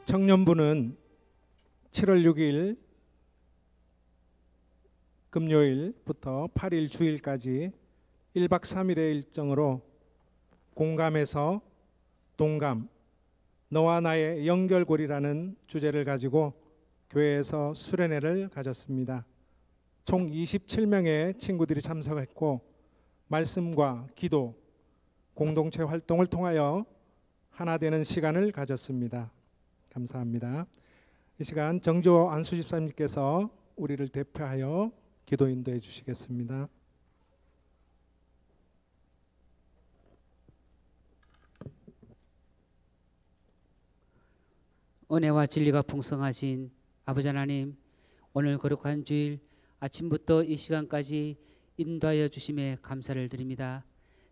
청년부는 7월 6일 금요일부터 8일 주일까지 1박 3일의 일정으로 공감에서 동감, 너와 나의 연결고리라는 주제를 가지고 교회에서 수련회를 가졌습니다. 총 27명의 친구들이 참석했고 말씀과 기도, 공동체 활동을 통하여 하나 되는 시간을 가졌습니다. 감사합니다. 이 시간 정조 안수 집사님께서 우리를 대표하여 기도 인도해 주시겠습니다. 은혜와 진리가 풍성하신 아버지 하나님, 오늘 거룩한 주일 아침부터 이 시간까지 인도하여 주심에 감사를 드립니다.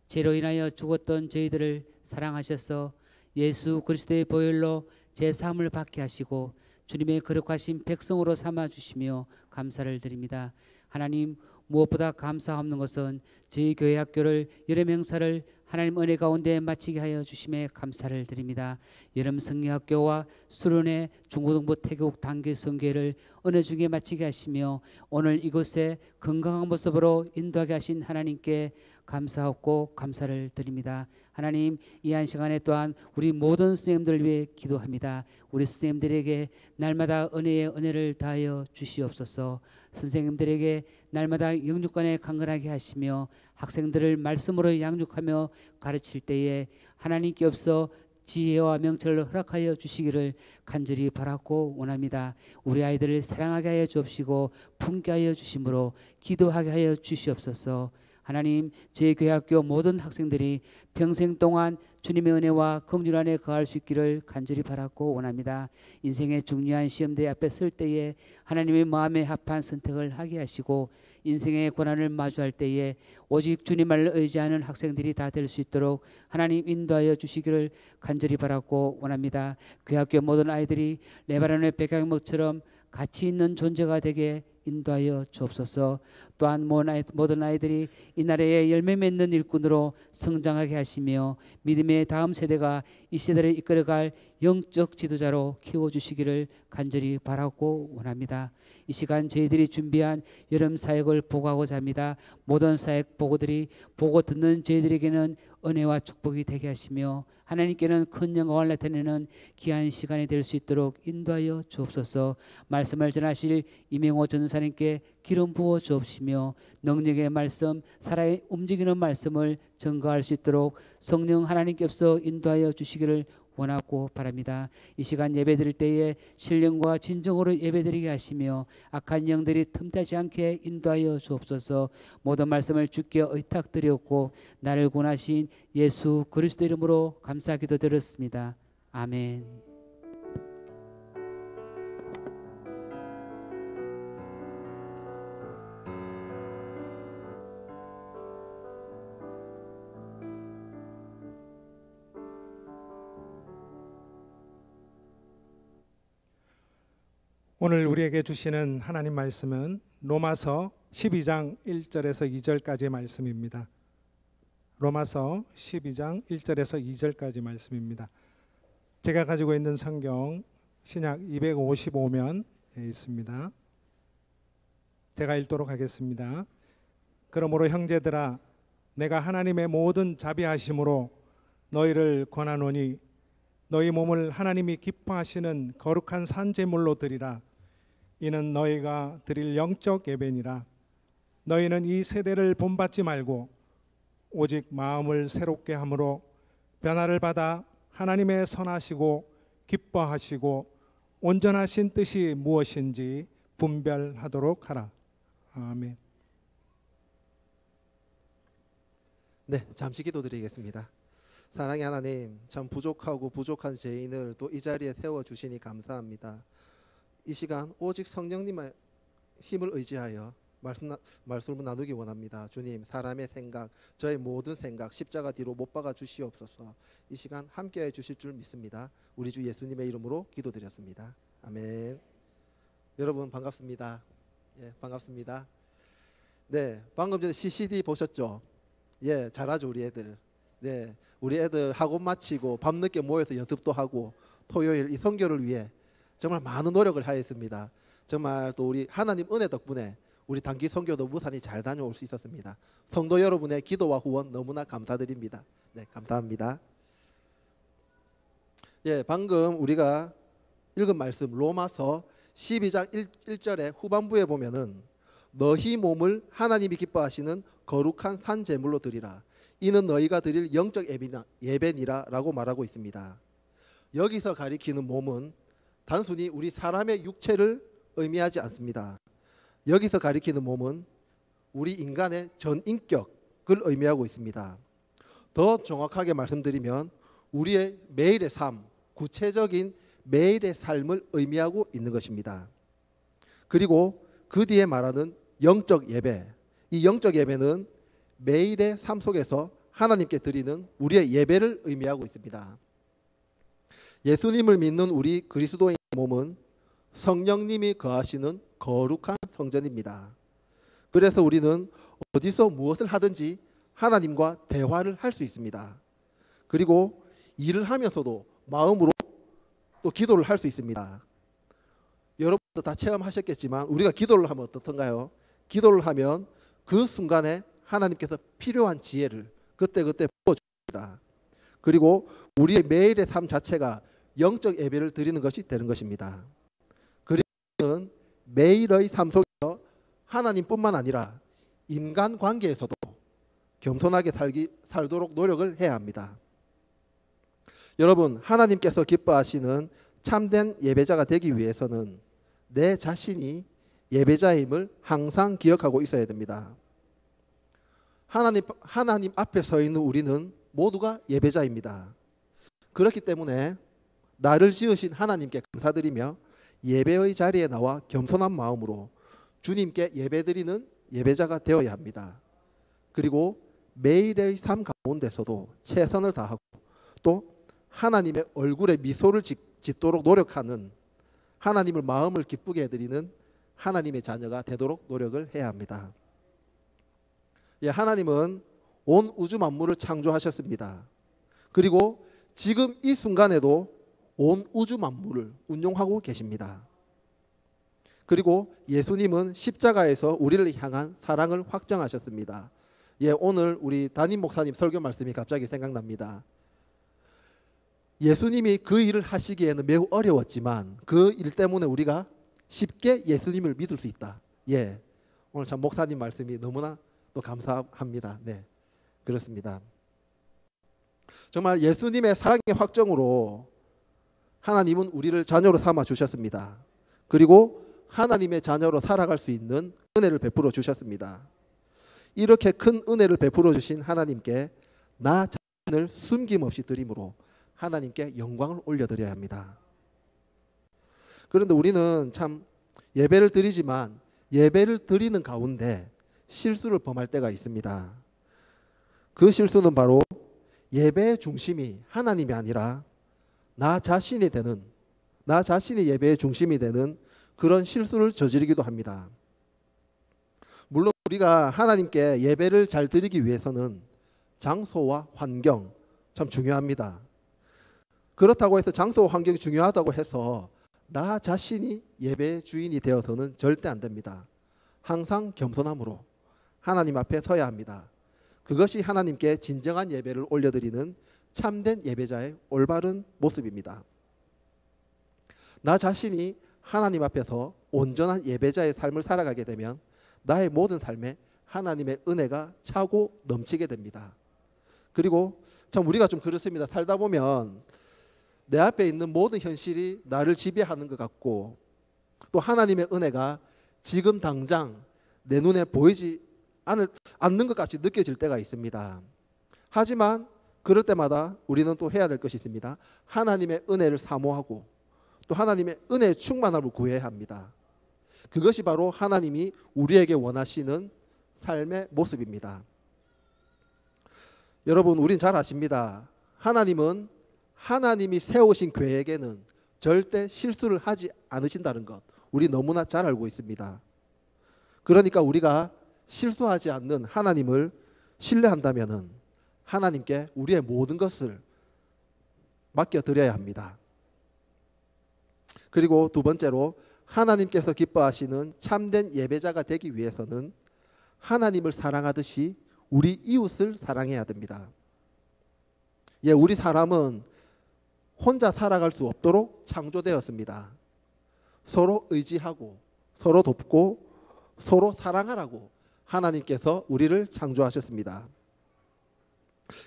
죄로 인하여 죽었던 저희들을 사랑하셔서 예수 그리스도의 보혈로 제 삶을 받게 하시고 주님의 거룩하신 백성으로 삼아 주시며 감사를 드립니다. 하나님, 무엇보다 감사 없는 것은 저희 교회 학교를 여름 행사를 하나님 은혜 가운데 마치게 하여 주심에 감사를 드립니다. 여름 성리학교와 수련회 중고등부 태국 단기 선교회를 은혜 중에 마치게 하시며 오늘 이곳에 건강한 모습으로 인도하게 하신 하나님께 감사하고 감사를 드립니다. 하나님, 이 한 시간에 또한 우리 모든 선생님들을 위해 기도합니다. 우리 선생님들에게 날마다 은혜의 은혜를 다하여 주시옵소서. 선생님들에게 날마다 영육간에 강건하게 하시며 학생들을 말씀으로 양육하며 가르칠 때에 하나님께 없어 지혜와 명철을 허락하여 주시기를 간절히 바라고 원합니다. 우리 아이들을 사랑하게 하여 주옵시고 품게 하여 주심으로 기도하게 하여 주시옵소서. 하나님, 제 교회 학교 모든 학생들이 평생 동안 주님의 은혜와 긍휼 안에 거할 수 있기를 간절히 바라고 원합니다. 인생의 중요한 시험대 앞에 설 때에 하나님의 마음에 합한 선택을 하게 하시고 인생의 고난을 마주할 때에 오직 주님을 의지하는 학생들이 다 될 수 있도록 하나님 인도하여 주시기를 간절히 바라고 원합니다. 교회 학교 모든 아이들이 레바논의 백향목처럼 가치 있는 존재가 되게 인도하여 주옵소서. 또한 모든 아이들이 이 나라의 열매 맺는 일꾼으로 성장하게 하시며 믿음의 다음 세대가 이 세대를 이끌어갈 영적 지도자로 키워주시기를 간절히 바라고 원합니다. 이 시간 저희들이 준비한 여름 사역을 보고하고자 합니다. 모든 사역 보고들이 보고 듣는 저희들에게는 은혜와 축복이 되게 하시며 하나님께는 큰 영광을 나타내는 귀한 시간이 될 수 있도록 인도하여 주옵소서. 말씀을 전하실 이명호 전사님께 기름 부어 주옵시며 능력의 말씀, 살아 움직이는 말씀을 증거할 수 있도록 성령 하나님께서 인도하여 주시기를 원하고 바랍니다. 이 시간 예배드릴 때에 신령과 진정으로 예배드리게 하시며 악한 영들이 틈타지 않게 인도하여 주옵소서. 모든 말씀을 주께 의탁드렸고 나를 구원하신 예수 그리스도 이름으로 감사 기도드렸습니다. 아멘. 오늘 우리에게 주시는 하나님 말씀은 로마서 12장 1절에서 2절까지의 말씀입니다. 로마서 12장 1절에서 2절까지 말씀입니다. 제가 가지고 있는 성경 신약 255면에 있습니다. 제가 읽도록 하겠습니다. 그러므로 형제들아, 내가 하나님의 모든 자비하심으로 너희를 권하노니 너희 몸을 하나님이 기뻐하시는 거룩한 산제물로 드리라. 이는 너희가 드릴 영적 예배니라. 너희는 이 세대를 본받지 말고 오직 마음을 새롭게 함으로 변화를 받아 하나님의 선하시고 기뻐하시고 온전하신 뜻이 무엇인지 분별하도록 하라. 아멘. 네, 잠시 기도드리겠습니다. 사랑의 하나님, 참 부족하고 부족한 죄인을 또 이 자리에 세워주시니 감사합니다. 이 시간 오직 성령님의 힘을 의지하여 말씀을 나누기 원합니다. 주님, 사람의 생각, 저의 모든 생각 십자가 뒤로 못 박아 주시옵소서. 이 시간 함께해 주실 줄 믿습니다. 우리 주 예수님의 이름으로 기도드렸습니다. 아멘. 여러분 반갑습니다. 예, 반갑습니다. 네, 방금 전에 CCD 보셨죠? 예, 잘하죠 우리 애들. 네, 우리 애들 학원 마치고 밤늦게 모여서 연습도 하고 토요일 이 선교를 위해 정말 많은 노력을 하였습니다. 정말 또 우리 하나님 은혜 덕분에 우리 단기 선교도 무사히 잘 다녀올 수 있었습니다. 성도 여러분의 기도와 후원 너무나 감사드립니다. 네, 감사합니다. 예, 방금 우리가 읽은 말씀 로마서 12장 1절의 후반부에 보면은 너희 몸을 하나님이 기뻐하시는 거룩한 산 제물로 드리라. 이는 너희가 드릴 영적 예배니라 라고 말하고 있습니다. 여기서 가리키는 몸은 단순히 우리 사람의 육체를 의미하지 않습니다. 여기서 가리키는 몸은 우리 인간의 전인격을 의미하고 있습니다. 더 정확하게 말씀드리면 우리의 매일의 삶, 구체적인 매일의 삶을 의미하고 있는 것입니다. 그리고 그 뒤에 말하는 영적 예배, 이 영적 예배는 매일의 삶 속에서 하나님께 드리는 우리의 예배를 의미하고 있습니다. 예수님을 믿는 우리 그리스도의 몸은 성령님이 거하시는 거룩한 성전입니다. 그래서 우리는 어디서 무엇을 하든지 하나님과 대화를 할 수 있습니다. 그리고 일을 하면서도 마음으로 또 기도를 할 수 있습니다. 여러분도 다 체험하셨겠지만 우리가 기도를 하면 어떻던가요? 기도를 하면 그 순간에 하나님께서 필요한 지혜를 그때그때 부어줍니다. 그리고 우리의 매일의 삶 자체가 영적 예배를 드리는 것이 되는 것입니다. 그리고 매일의 삶 속에서 하나님뿐만 아니라 인간관계에서도 겸손하게 살도록 노력을 해야 합니다. 여러분, 하나님께서 기뻐하시는 참된 예배자가 되기 위해서는 내 자신이 예배자임을 항상 기억하고 있어야 됩니다. 하나님 앞에 서 있는 우리는 모두가 예배자입니다. 그렇기 때문에 나를 지으신 하나님께 감사드리며 예배의 자리에 나와 겸손한 마음으로 주님께 예배드리는 예배자가 되어야 합니다. 그리고 매일의 삶 가운데서도 최선을 다하고 또 하나님의 얼굴에 미소를 짓도록 노력하는 하나님을 마음을 기쁘게 해드리는 하나님의 자녀가 되도록 노력을 해야 합니다. 예, 하나님은 온 우주 만물을 창조하셨습니다. 그리고 지금 이 순간에도 온 우주 만물을 운용하고 계십니다. 그리고 예수님은 십자가에서 우리를 향한 사랑을 확정하셨습니다. 예, 오늘 우리 담임 목사님 설교 말씀이 갑자기 생각납니다. 예수님이 그 일을 하시기에는 매우 어려웠지만 그 일 때문에 우리가 쉽게 예수님을 믿을 수 있다. 예, 오늘 참 목사님 말씀이 너무나 또 감사합니다. 네, 그렇습니다. 정말 예수님의 사랑의 확정으로 하나님은 우리를 자녀로 삼아 주셨습니다. 그리고 하나님의 자녀로 살아갈 수 있는 은혜를 베풀어 주셨습니다. 이렇게 큰 은혜를 베풀어 주신 하나님께 나 자신을 숨김없이 드림으로 하나님께 영광을 올려드려야 합니다. 그런데 우리는 참 예배를 드리지만 예배를 드리는 가운데 실수를 범할 때가 있습니다. 그 실수는 바로 예배의 중심이 하나님이 아니라 나 자신이 예배의 중심이 되는 그런 실수를 저지르기도 합니다. 물론 우리가 하나님께 예배를 잘 드리기 위해서는 장소와 환경 참 중요합니다. 그렇다고 해서 장소와 환경이 중요하다고 해서 나 자신이 예배의 주인이 되어서는 절대 안 됩니다. 항상 겸손함으로 하나님 앞에 서야 합니다. 그것이 하나님께 진정한 예배를 올려드리는 참된 예배자의 올바른 모습입니다. 나 자신이 하나님 앞에서 온전한 예배자의 삶을 살아가게 되면 나의 모든 삶에 하나님의 은혜가 차고 넘치게 됩니다. 그리고 참 우리가 좀 그렇습니다. 살다 보면 내 앞에 있는 모든 현실이 나를 지배하는 것 같고 또 하나님의 은혜가 지금 당장 내 눈에 보이지 않는 것 같이 느껴질 때가 있습니다. 하지만 그럴 때마다 우리는 또 해야 될 것이 있습니다. 하나님의 은혜를 사모하고 또 하나님의 은혜의 충만함을 구해야 합니다. 그것이 바로 하나님이 우리에게 원하시는 삶의 모습입니다. 여러분, 우린 잘 아십니다. 하나님은 하나님이 세우신 계획에는 절대 실수를 하지 않으신다는 것 우리 너무나 잘 알고 있습니다. 그러니까 우리가 실수하지 않는 하나님을 신뢰한다면 하나님께 우리의 모든 것을 맡겨드려야 합니다. 그리고 두 번째로 하나님께서 기뻐하시는 참된 예배자가 되기 위해서는 하나님을 사랑하듯이 우리 이웃을 사랑해야 됩니다. 예, 우리 사람은 혼자 살아갈 수 없도록 창조되었습니다. 서로 의지하고 서로 돕고 서로 사랑하라고 하나님께서 우리를 창조하셨습니다.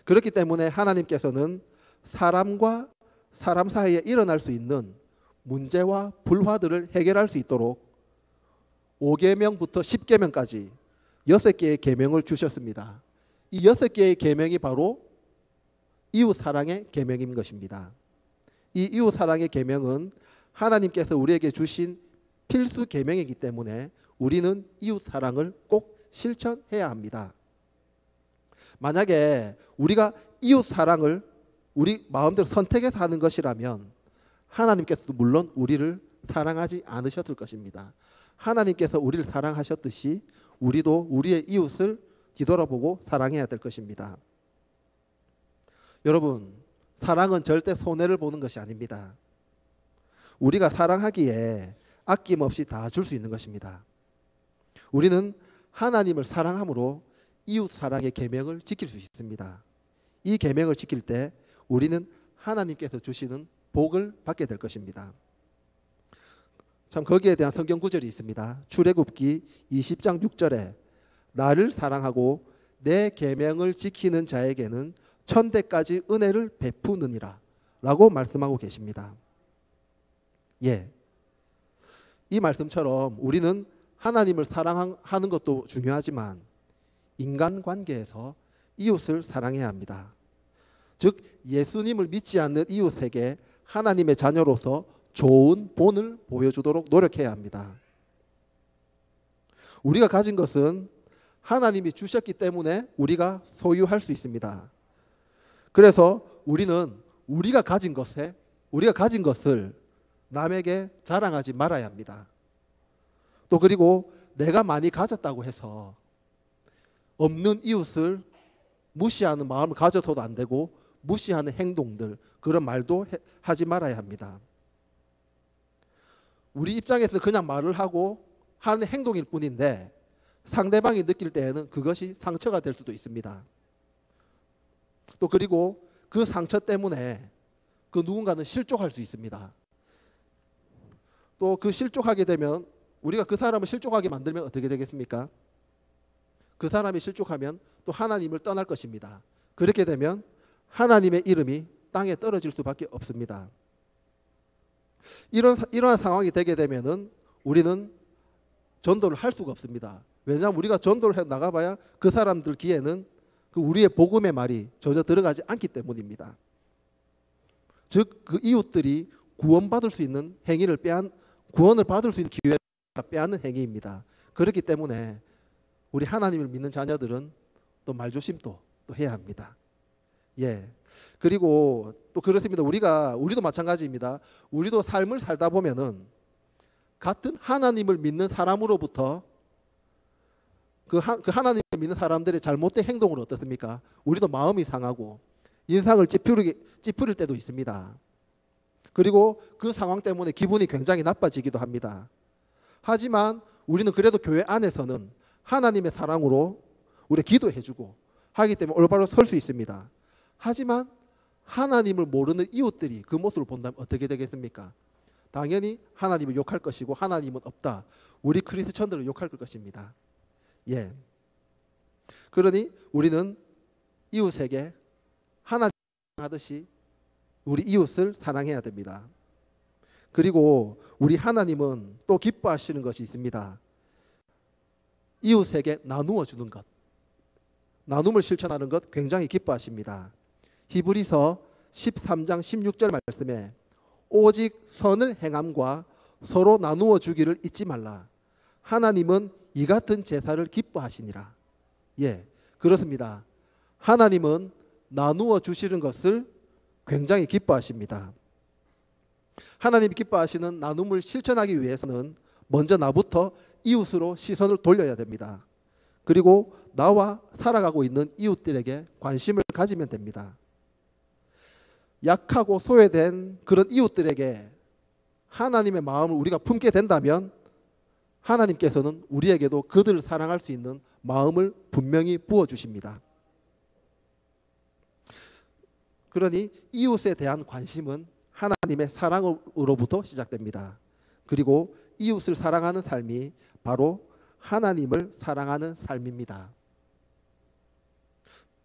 그렇기 때문에 하나님께서는 사람과 사람 사이에 일어날 수 있는 문제와 불화들을 해결할 수 있도록 5계명부터 10계명까지 6개의 계명을 주셨습니다. 이 6개의 계명이 바로 이웃 사랑의 계명인 것입니다. 이 이웃 사랑의 계명은 하나님께서 우리에게 주신 필수 계명이기 때문에 우리는 이웃 사랑을 꼭 실천해야 합니다. 만약에 우리가 이웃 사랑을 우리 마음대로 선택해서 하는 것이라면 하나님께서도 물론 우리를 사랑하지 않으셨을 것입니다. 하나님께서 우리를 사랑하셨듯이 우리도 우리의 이웃을 뒤돌아보고 사랑해야 될 것입니다. 여러분, 사랑은 절대 손해를 보는 것이 아닙니다. 우리가 사랑하기에 아낌없이 다 줄 수 있는 것입니다. 우리는 하나님을 사랑함으로 이웃 사랑의 계명을 지킬 수 있습니다. 이 계명을 지킬 때 우리는 하나님께서 주시는 복을 받게 될 것입니다. 참 거기에 대한 성경 구절이 있습니다. 출애굽기 20장 6절에 나를 사랑하고 내 계명을 지키는 자에게는 천대까지 은혜를 베푸느니라 라고 말씀하고 계십니다. 예, 이 말씀처럼 우리는 하나님을 사랑하는 것도 중요하지만 인간관계에서 이웃을 사랑해야 합니다. 즉 예수님을 믿지 않는 이웃에게 하나님의 자녀로서 좋은 본을 보여주도록 노력해야 합니다. 우리가 가진 것은 하나님이 주셨기 때문에 우리가 소유할 수 있습니다. 그래서 우리는 우리가 가진 것을 남에게 자랑하지 말아야 합니다. 또 그리고 내가 많이 가졌다고 해서 없는 이웃을 무시하는 마음을 가져서도 안 되고 무시하는 행동들, 그런 말도 하지 말아야 합니다. 우리 입장에서 그냥 말을 하고 하는 행동일 뿐인데 상대방이 느낄 때에는 그것이 상처가 될 수도 있습니다. 또 그리고 그 상처 때문에 그 누군가는 실족할 수 있습니다. 또 그 실족하게 되면 우리가 그 사람을 실족하게 만들면 어떻게 되겠습니까? 그 사람이 실족하면 또 하나님을 떠날 것입니다. 그렇게 되면 하나님의 이름이 땅에 떨어질 수밖에 없습니다. 이러한 상황이 되게 되면은 우리는 전도를 할 수가 없습니다. 왜냐하면 우리가 전도를 해 나가봐야 그 사람들 귀에는 그 우리의 복음의 말이 전혀 들어가지 않기 때문입니다. 즉 그 이웃들이 구원받을 수 있는 구원을 받을 수 있는 기회를 빼앗는 행위입니다. 그렇기 때문에 우리 하나님을 믿는 자녀들은 또 말조심도 또 해야 합니다. 예. 그리고 또 그렇습니다. 우리도 마찬가지입니다. 우리도 삶을 살다 보면은 같은 하나님을 믿는 사람으로부터 그 하나님을 믿는 사람들의 잘못된 행동은 어떻습니까? 우리도 마음이 상하고 인상을 찌푸릴 때도 있습니다. 그리고 그 상황 때문에 기분이 굉장히 나빠지기도 합니다. 하지만 우리는 그래도 교회 안에서는 하나님의 사랑으로 우리 기도해주고 하기 때문에 올바로 설 수 있습니다. 하지만 하나님을 모르는 이웃들이 그 모습을 본다면 어떻게 되겠습니까? 당연히 하나님을 욕할 것이고 하나님은 없다. 우리 크리스천들을 욕할 것입니다. 예. 그러니 우리는 이웃에게 하나님 하듯이 우리 이웃을 사랑해야 됩니다. 그리고 우리 하나님은 또 기뻐하시는 것이 있습니다. 이웃에게 나누어 주는 것, 나눔을 실천하는 것 굉장히 기뻐하십니다. 히브리서 13장 16절 말씀에 오직 선을 행함과 서로 나누어 주기를 잊지 말라. 하나님은 이 같은 제사를 기뻐하시니라. 예, 그렇습니다. 하나님은 나누어 주시는 것을 굉장히 기뻐하십니다. 하나님이 기뻐하시는 나눔을 실천하기 위해서는 먼저 나부터 이웃으로 시선을 돌려야 됩니다. 그리고 나와 살아가고 있는 이웃들에게 관심을 가지면 됩니다. 약하고 소외된 그런 이웃들에게 하나님의 마음을 우리가 품게 된다면 하나님께서는 우리에게도 그들을 사랑할 수 있는 마음을 분명히 부어주십니다. 그러니 이웃에 대한 관심은 하나님의 사랑으로부터 시작됩니다. 그리고 이웃을 사랑하는 삶이 바로 하나님을 사랑하는 삶입니다.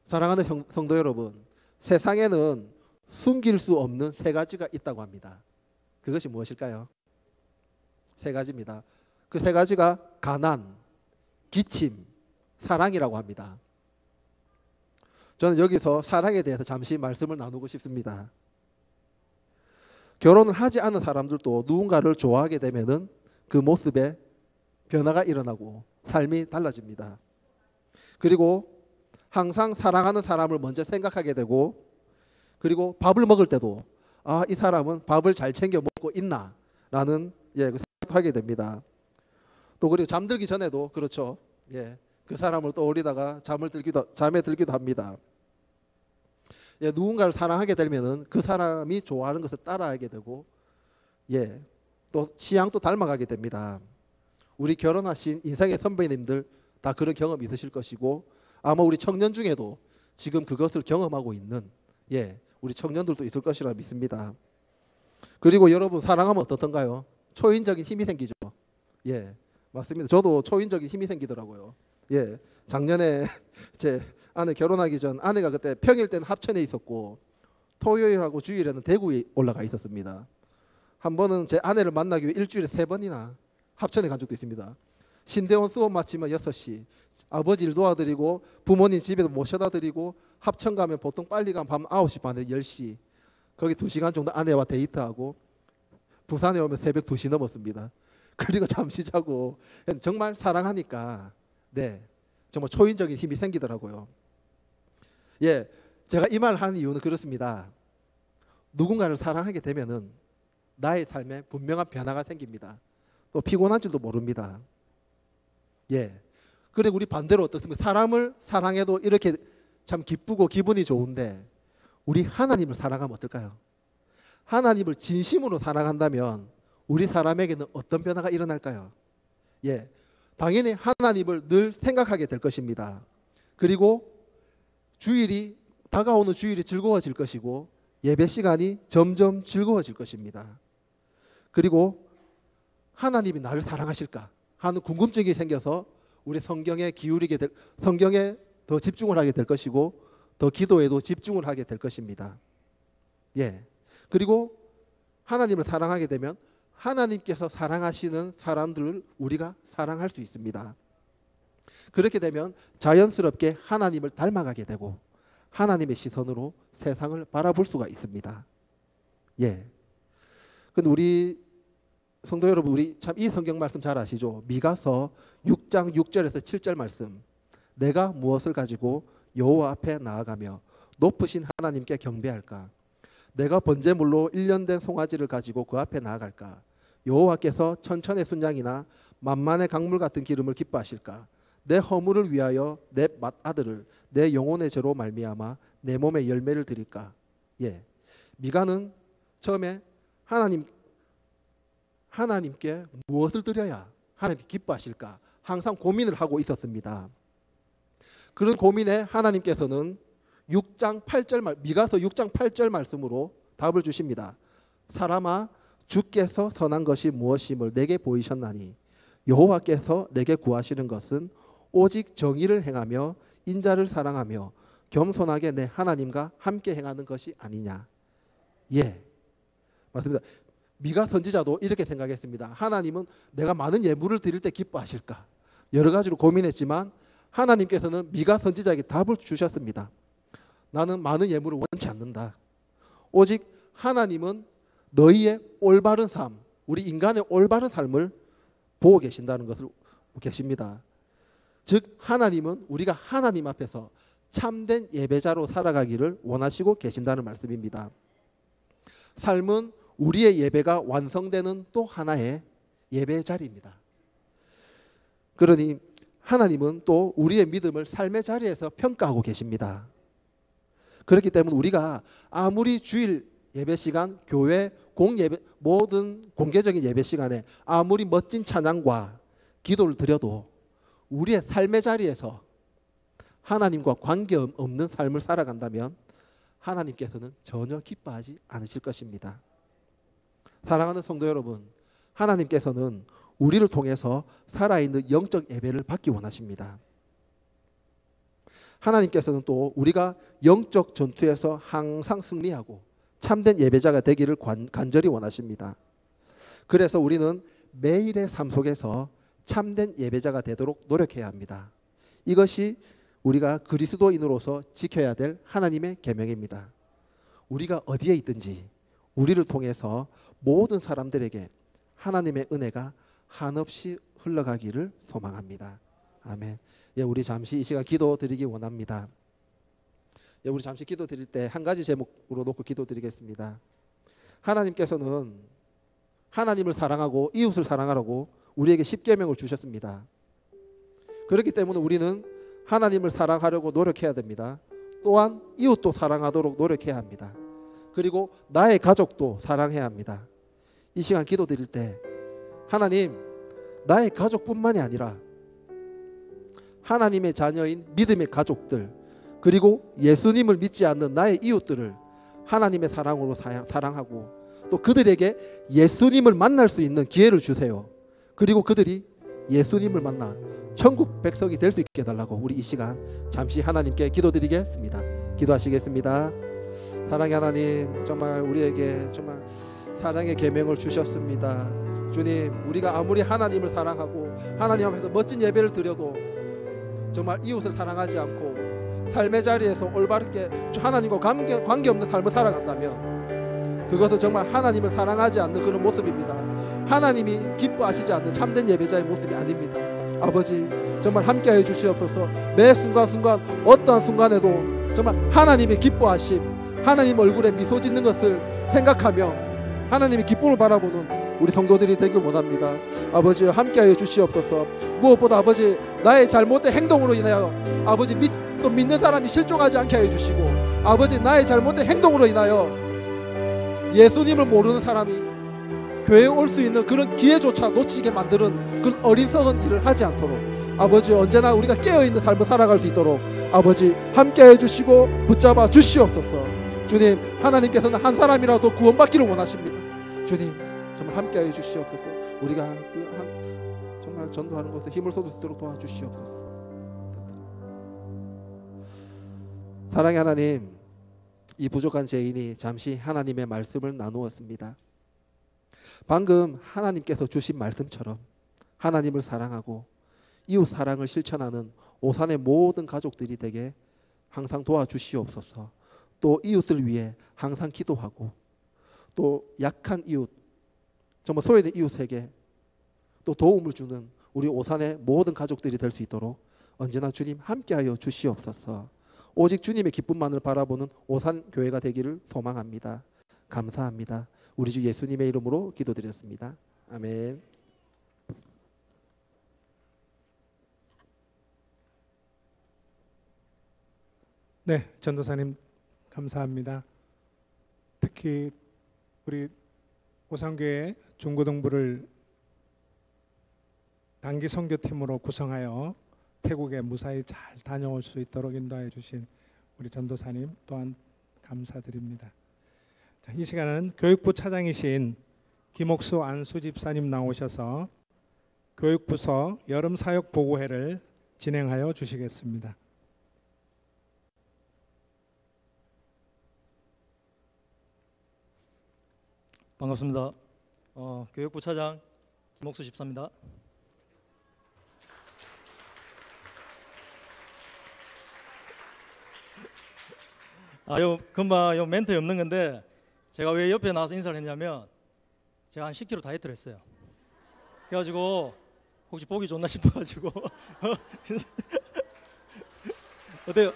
사랑하는 성도 여러분, 세상에는 숨길 수 없는 세 가지가 있다고 합니다. 그것이 무엇일까요? 세 가지입니다. 그 세 가지가 가난, 기침, 사랑이라고 합니다. 저는 여기서 사랑에 대해서 잠시 말씀을 나누고 싶습니다. 결혼을 하지 않은 사람들도 누군가를 좋아하게 되면은 그 모습에 변화가 일어나고 삶이 달라집니다. 그리고 항상 사랑하는 사람을 먼저 생각하게 되고, 그리고 밥을 먹을 때도 이 사람은 밥을 잘 챙겨 먹고 있나 라는 생각하게 됩니다. 또 그리고 잠들기 전에도 그렇죠. 그 사람을 떠올리다가 잠에 들기도 합니다. 누군가를 사랑하게 되면은 그 사람이 좋아하는 것을 따라하게 되고, 또 취향도 닮아가게 됩니다. 우리 결혼하신 인생의 선배님들 다 그런 경험 있으실 것이고, 아마 우리 청년 중에도 지금 그것을 경험하고 있는 우리 청년들도 있을 것이라 믿습니다. 그리고 여러분, 사랑하면 어떻던가요? 초인적인 힘이 생기죠. 맞습니다. 저도 초인적인 힘이 생기더라고요. 작년에 제 아내 결혼하기 전 아내가 그때 평일 때는 합천에 있었고 토요일하고 주일에는 대구에 올라가 있었습니다. 한 번은 제 아내를 만나기 위해 일주일에 3번이나 합천에 간 적도 있습니다. 신대원 수업 마치면 6시, 아버지 일 도와드리고 부모님 집에도 모셔다 드리고, 합천 가면 보통 빨리 가면 밤 9시 반에 10시, 거기 2시간 정도 아내와 데이트하고 부산에 오면 새벽 2시 넘었습니다. 그리고 잠시 자고. 정말 사랑하니까 정말 초인적인 힘이 생기더라고요. 제가 이 말을 하는 이유는 그렇습니다. 누군가를 사랑하게 되면은 나의 삶에 분명한 변화가 생깁니다. 또 피곤한 줄도 모릅니다. 그리고 우리 반대로 어떻습니까? 사람을 사랑해도 이렇게 참 기쁘고 기분이 좋은데, 우리 하나님을 사랑하면 어떨까요? 하나님을 진심으로 사랑한다면 우리 사람에게는 어떤 변화가 일어날까요? 당연히 하나님을 늘 생각하게 될 것입니다. 그리고 다가오는 주일이 즐거워질 것이고, 예배 시간이 점점 즐거워질 것입니다. 그리고 하나님이 나를 사랑하실까 하는 궁금증이 생겨서 우리 성경에 더 집중을 하게 될 것이고, 더 기도에도 집중을 하게 될 것입니다. 그리고 하나님을 사랑하게 되면 하나님께서 사랑하시는 사람들을 우리가 사랑할 수 있습니다. 그렇게 되면 자연스럽게 하나님을 닮아가게 되고 하나님의 시선으로 세상을 바라볼 수가 있습니다. 근데 우리 성도 여러분, 우리 참 이 성경 말씀 잘 아시죠? 미가서 6장 6절에서 7절 말씀. 내가 무엇을 가지고 여호와 앞에 나아가며 높으신 하나님께 경배할까? 내가 번제물로 1년 된 송아지를 가지고 그 앞에 나아갈까? 여호와께서 천천의 순양이나 만만의 강물 같은 기름을 기뻐하실까? 내 허물을 위하여 내 맏아들을 내 영혼의 죄로 말미암아 내 몸에 열매를 드릴까? 미가는 처음에 하나님께 무엇을 드려야 하나님이 기뻐하실까? 항상 고민을 하고 있었습니다. 그런 고민에 하나님께서는 미가서 6장 8절 말씀으로 답을 주십니다. 사람아, 주께서 선한 것이 무엇임을 내게 보이셨나니 여호와께서 내게 구하시는 것은 오직 정의를 행하며 인자를 사랑하며 겸손하게 내 하나님과 함께 행하는 것이 아니냐. 맞습니다. 미가 선지자도 이렇게 생각했습니다. 하나님은 내가 많은 예물을 드릴 때 기뻐하실까? 여러 가지로 고민했지만 하나님께서는 미가 선지자에게 답을 주셨습니다. 나는 많은 예물을 원치 않는다. 오직 하나님은 너희의 올바른 삶, 우리 인간의 올바른 삶을 보고 계신다는 것을 계십니다. 즉 하나님은 우리가 하나님 앞에서 참된 예배자로 살아가기를 원하시고 계신다는 말씀입니다. 삶은 우리의 예배가 완성되는 또 하나의 예배의 자리입니다. 그러니 하나님은 또 우리의 믿음을 삶의 자리에서 평가하고 계십니다. 그렇기 때문에 우리가 아무리 주일 예배 시간 교회 모든 공개적인 예배 시간에 아무리 멋진 찬양과 기도를 드려도 우리의 삶의 자리에서 하나님과 관계없는 삶을 살아간다면 하나님께서는 전혀 기뻐하지 않으실 것입니다. 사랑하는 성도 여러분, 하나님께서는 우리를 통해서 살아있는 영적 예배를 받기 원하십니다. 하나님께서는 또 우리가 영적 전투에서 항상 승리하고 참된 예배자가 되기를 간절히 원하십니다. 그래서 우리는 매일의 삶 속에서 참된 예배자가 되도록 노력해야 합니다. 이것이 우리가 그리스도인으로서 지켜야 될 하나님의 계명입니다. 우리가 어디에 있든지 우리를 통해서 모든 사람들에게 하나님의 은혜가 한없이 흘러가기를 소망합니다. 아멘. 예, 우리 잠시 이 시간 기도 드리기 원합니다. 예, 우리 잠시 기도 드릴 때 한 가지 제목으로 놓고 기도 드리겠습니다. 하나님께서는 하나님을 사랑하고 이웃을 사랑하라고 우리에게 십계명을 주셨습니다. 그렇기 때문에 우리는 하나님을 사랑하려고 노력해야 됩니다. 또한 이웃도 사랑하도록 노력해야 합니다. 그리고 나의 가족도 사랑해야 합니다. 이 시간 기도 드릴 때 하나님, 나의 가족뿐만이 아니라 하나님의 자녀인 믿음의 가족들, 그리고 예수님을 믿지 않는 나의 이웃들을 하나님의 사랑으로 사랑하고 또 그들에게 예수님을 만날 수 있는 기회를 주세요. 그리고 그들이 예수님을 만나 천국 백성이 될 수 있게 해달라고 우리 이 시간 잠시 하나님께 기도드리겠습니다. 기도하시겠습니다. 사랑의 하나님, 정말 우리에게 정말 사랑의 계명을 주셨습니다. 주님, 우리가 아무리 하나님을 사랑하고 하나님 앞에서 멋진 예배를 드려도 정말 이웃을 사랑하지 않고 삶의 자리에서 올바르게 하나님과 관계없는 삶을 살아간다면 그것은 정말 하나님을 사랑하지 않는 그런 모습입니다. 하나님이 기뻐하시지 않는 참된 예배자의 모습이 아닙니다. 아버지, 정말 함께하여 주시옵소서. 매 순간순간 어떠한 순간에도 정말 하나님의 기뻐하심, 하나님 얼굴에 미소 짓는 것을 생각하며 하나님의 기쁨을 바라보는 우리 성도들이 되길 원합니다. 아버지, 함께하여 주시옵소서. 무엇보다 아버지, 나의 잘못된 행동으로 인하여 아버지 또 믿는 사람이 실종하지 않게 하여 주시고, 아버지, 나의 잘못된 행동으로 인하여 예수님을 모르는 사람이 교회에 올 수 있는 그런 기회조차 놓치게 만드는 그런 어리석은 일을 하지 않도록 아버지, 언제나 우리가 깨어있는 삶을 살아갈 수 있도록 아버지 함께해 주시고 붙잡아 주시옵소서. 주님, 하나님께서는 한 사람이라도 구원받기를 원하십니다. 주님, 정말 함께해 주시옵소서. 우리가 정말 전도하는 것에 힘을 쏟을 수 있도록 도와주시옵소서. 사랑의 하나님, 이 부족한 죄인이 잠시 하나님의 말씀을 나누었습니다. 방금 하나님께서 주신 말씀처럼 하나님을 사랑하고 이웃 사랑을 실천하는 오산의 모든 가족들이 되게 항상 도와주시옵소서. 또 이웃을 위해 항상 기도하고 또 약한 이웃, 정말 소외된 이웃에게 또 도움을 주는 우리 오산의 모든 가족들이 될 수 있도록 언제나 주님 함께하여 주시옵소서. 오직 주님의 기쁨만을 바라보는 오산 교회가 되기를 소망합니다. 감사합니다. 우리 주 예수님의 이름으로 기도드렸습니다. 아멘. 네, 전도사님 감사합니다. 특히 우리 오산교회 중고등부를 단기 선교팀으로 구성하여 태국에 무사히 잘 다녀올 수 있도록 인도해 주신 우리 전도사님 또한 감사드립니다. 자, 이 시간은 교육부 차장이신 김옥수 안수 집사님 나오셔서 교육부서 여름사역보고회를 진행하여 주시겠습니다. 반갑습니다. 교육부 차장 김옥수 집사입니다. 금방 멘트 없는 건데 제가 왜 옆에 나와서 인사를 했냐면 제가 한 10kg 다이어트를 했어요. 그래가지고 혹시 보기 좋나 싶어가지고 어때요?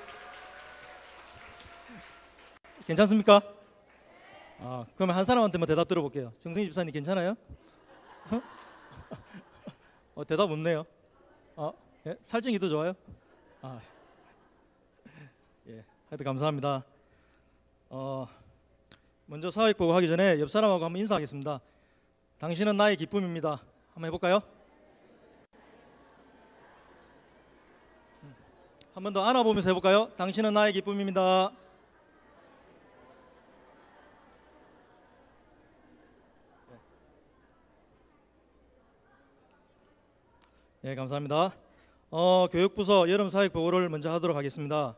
괜찮습니까? 그러면 한 사람한테만 대답 들어볼게요. 정승희 집사님 괜찮아요? 대답 없네요. 예? 살찐기 더 좋아요? 예, 하여튼 감사합니다. 먼저 사회복 보고 하기 전에 옆 사람하고 한번 인사하겠습니다. 당신은 나의 기쁨입니다. 한번 해볼까요? 한 번 더 안아보면서 해볼까요? 당신은 나의 기쁨입니다. 네, 감사합니다. 교육부서 여름 사회복 보고를 먼저 하도록 하겠습니다.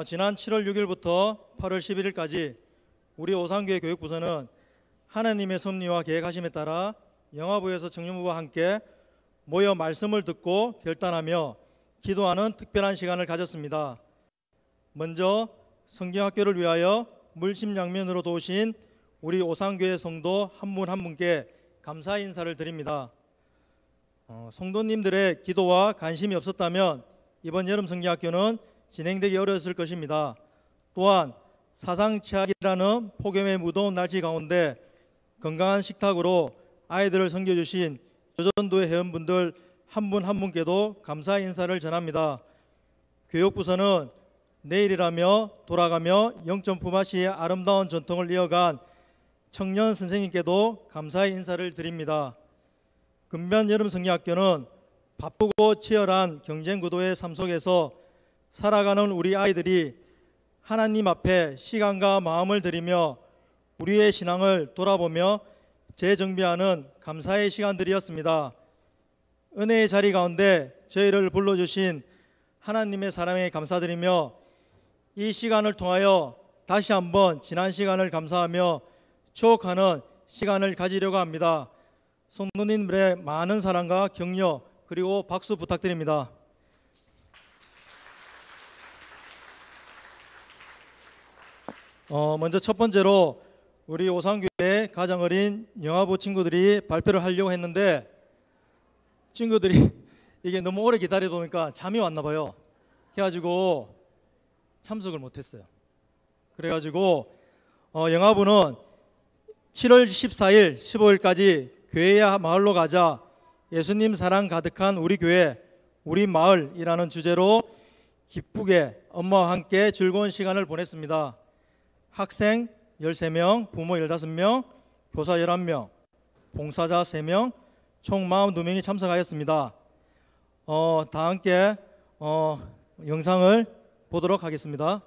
지난 7월 6일부터 8월 11일까지 우리 오산교회 교육부서는 하나님의 섭리와 계획하심에 따라 영화부에서 청년부와 함께 모여 말씀을 듣고 결단하며 기도하는 특별한 시간을 가졌습니다. 먼저 성경학교를 위하여 물심양면으로 도우신 우리 오산교회 성도 한 분 한 분께 감사 인사를 드립니다. 성도님들의 기도와 관심이 없었다면 이번 여름 성경학교는 진행되기 어려웠을 것입니다. 또한 사상치학이라는 폭염의 무더운 날씨 가운데 건강한 식탁으로 아이들을 섬겨주신 조전도의 회원분들 한 분 한 분께도 감사 인사를 전합니다. 교육부서는 내일이라며 돌아가며 영점 품앗이의 아름다운 전통을 이어간 청년 선생님께도 감사의 인사를 드립니다. 금변 여름 성경학교는 바쁘고 치열한 경쟁 구도의 삶 속에서 살아가는 우리 아이들이 하나님 앞에 시간과 마음을 들이며 우리의 신앙을 돌아보며 재정비하는 감사의 시간들이었습니다. 은혜의 자리 가운데 저희를 불러주신 하나님의 사랑에 감사드리며 이 시간을 통하여 다시 한번 지난 시간을 감사하며 추억하는 시간을 가지려고 합니다. 성도님들의 많은 사랑과 격려 그리고 박수 부탁드립니다. 먼저 첫 번째로 우리 오산교회 가장 어린 영화부 친구들이 발표를 하려고 했는데 친구들이 이게 너무 오래 기다리다 보니까 잠이 왔나 봐요. 그래가지고 참석을 못했어요. 그래가지고 영화부는 7월 14일, 15일까지 교회야 마을로 가자 예수님 사랑 가득한 우리 교회, 우리 마을이라는 주제로 기쁘게 엄마와 함께 즐거운 시간을 보냈습니다. 학생 13명, 부모 15명, 교사 11명, 봉사자 3명, 총 42명이 참석하였습니다. 다 함께 영상을 보도록 하겠습니다.